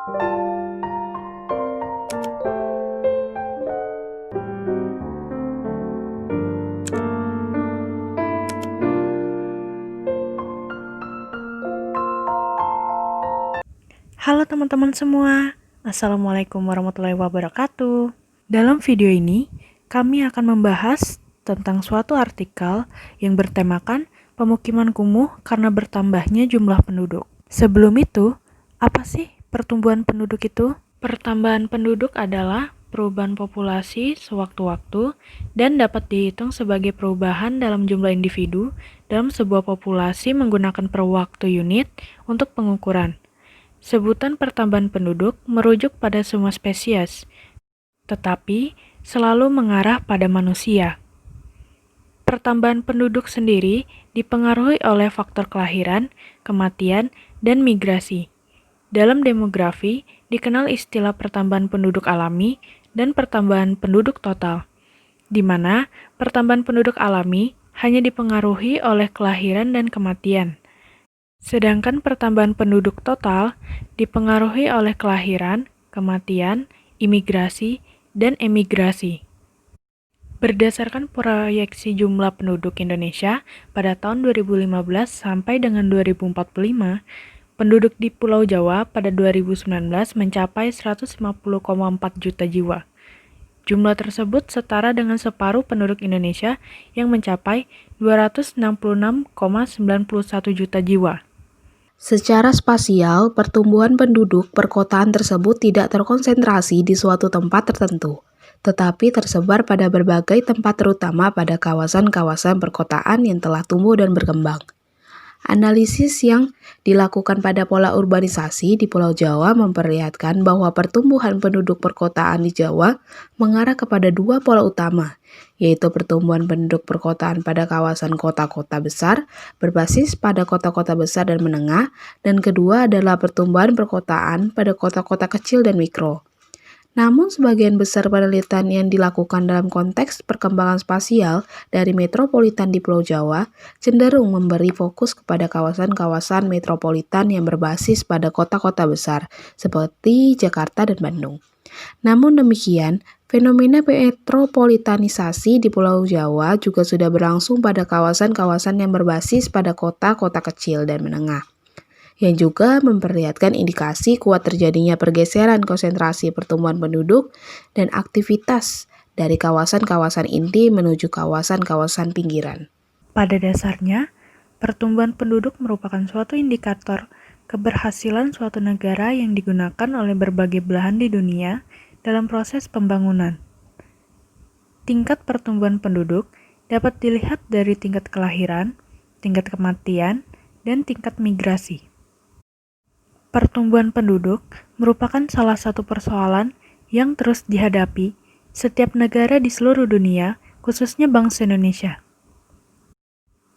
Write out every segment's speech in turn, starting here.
Halo teman-teman semua, Assalamualaikum warahmatullahi wabarakatuh. Dalam video ini, kami akan membahas tentang suatu artikel yang bertemakan pemukiman kumuh karena bertambahnya jumlah penduduk. Sebelum itu, apa sih pertumbuhan penduduk itu? Pertambahan penduduk adalah perubahan populasi sewaktu-waktu dan dapat dihitung sebagai perubahan dalam jumlah individu dalam sebuah populasi menggunakan per waktu unit untuk pengukuran. Sebutan pertambahan penduduk merujuk pada semua spesies, tetapi selalu mengarah pada manusia. Pertambahan penduduk sendiri dipengaruhi oleh faktor kelahiran, kematian, dan migrasi. Dalam demografi, dikenal istilah pertambahan penduduk alami dan pertambahan penduduk total, di mana pertambahan penduduk alami hanya dipengaruhi oleh kelahiran dan kematian. Sedangkan pertambahan penduduk total dipengaruhi oleh kelahiran, kematian, imigrasi, dan emigrasi. Berdasarkan proyeksi jumlah penduduk Indonesia pada tahun 2015 sampai dengan 2045, penduduk di Pulau Jawa pada 2019 mencapai 150,4 juta jiwa. Jumlah tersebut setara dengan separuh penduduk Indonesia yang mencapai 266,91 juta jiwa. Secara spasial, pertumbuhan penduduk perkotaan tersebut tidak terkonsentrasi di suatu tempat tertentu, tetapi tersebar pada berbagai tempat terutama pada kawasan-kawasan perkotaan yang telah tumbuh dan berkembang. Analisis yang dilakukan pada pola urbanisasi di Pulau Jawa memperlihatkan bahwa pertumbuhan penduduk perkotaan di Jawa mengarah kepada dua pola utama, yaitu pertumbuhan penduduk perkotaan pada kawasan kota-kota besar berbasis pada kota-kota besar dan menengah, dan kedua adalah pertumbuhan perkotaan pada kota-kota kecil dan mikro. Namun, sebagian besar penelitian yang dilakukan dalam konteks perkembangan spasial dari metropolitan di Pulau Jawa cenderung memberi fokus kepada kawasan-kawasan metropolitan yang berbasis pada kota-kota besar, seperti Jakarta dan Bandung. Namun demikian, fenomena metropolitanisasi di Pulau Jawa juga sudah berlangsung pada kawasan-kawasan yang berbasis pada kota-kota kecil dan menengah, yang juga memperlihatkan indikasi kuat terjadinya pergeseran konsentrasi pertumbuhan penduduk dan aktivitas dari kawasan-kawasan inti menuju kawasan-kawasan pinggiran. Pada dasarnya, pertumbuhan penduduk merupakan suatu indikator keberhasilan suatu negara yang digunakan oleh berbagai belahan di dunia dalam proses pembangunan. Tingkat pertumbuhan penduduk dapat dilihat dari tingkat kelahiran, tingkat kematian, dan tingkat migrasi. Pertumbuhan penduduk merupakan salah satu persoalan yang terus dihadapi setiap negara di seluruh dunia, khususnya bangsa Indonesia.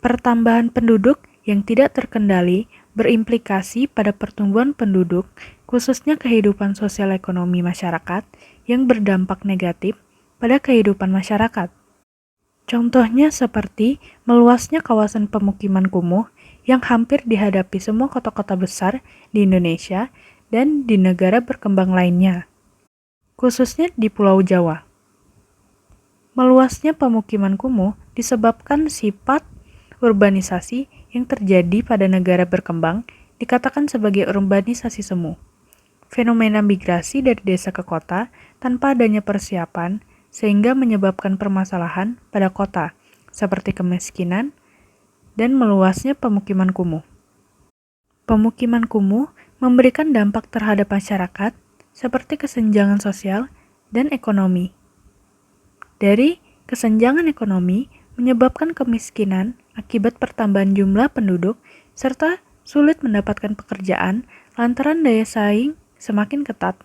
Pertambahan penduduk yang tidak terkendali berimplikasi pada pertumbuhan penduduk, khususnya kehidupan sosial ekonomi masyarakat yang berdampak negatif pada kehidupan masyarakat. Contohnya seperti meluasnya kawasan pemukiman kumuh yang hampir dihadapi semua kota-kota besar di Indonesia dan di negara berkembang lainnya, khususnya di Pulau Jawa. Meluasnya pemukiman kumuh disebabkan sifat urbanisasi yang terjadi pada negara berkembang dikatakan sebagai urbanisasi semu. Fenomena migrasi dari desa ke kota tanpa adanya persiapan sehingga menyebabkan permasalahan pada kota, seperti kemiskinan dan meluasnya pemukiman kumuh. Pemukiman kumuh memberikan dampak terhadap masyarakat seperti kesenjangan sosial dan ekonomi. Dari kesenjangan ekonomi menyebabkan kemiskinan akibat pertambahan jumlah penduduk serta sulit mendapatkan pekerjaan lantaran daya saing semakin ketat.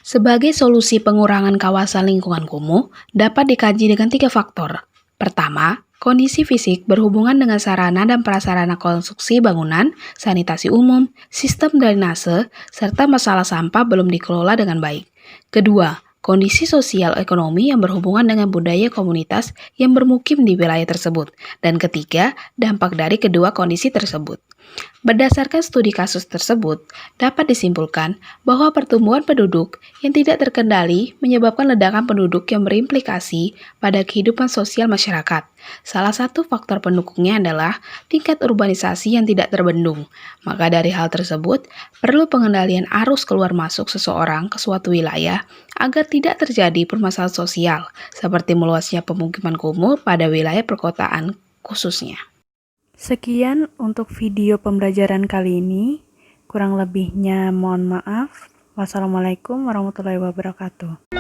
Sebagai solusi pengurangan kawasan lingkungan kumuh dapat dikaji dengan 3 faktor. Pertama, kondisi fisik berhubungan dengan sarana dan prasarana konstruksi bangunan, sanitasi umum, sistem drainase, serta masalah sampah belum dikelola dengan baik. Kedua, kondisi sosial ekonomi yang berhubungan dengan budaya komunitas yang bermukim di wilayah tersebut. Dan ketiga, dampak dari kedua kondisi tersebut. Berdasarkan studi kasus tersebut, dapat disimpulkan bahwa pertumbuhan penduduk yang tidak terkendali menyebabkan ledakan penduduk yang berimplikasi pada kehidupan sosial masyarakat. Salah satu faktor pendukungnya adalah tingkat urbanisasi yang tidak terbendung. Maka dari hal tersebut, perlu pengendalian arus keluar masuk seseorang ke suatu wilayah agar tidak terjadi permasalahan sosial, seperti meluasnya pemukiman kumuh pada wilayah perkotaan khususnya. Sekian untuk video pembelajaran kali ini. Kurang lebihnya mohon maaf. Wassalamualaikum warahmatullahi wabarakatuh.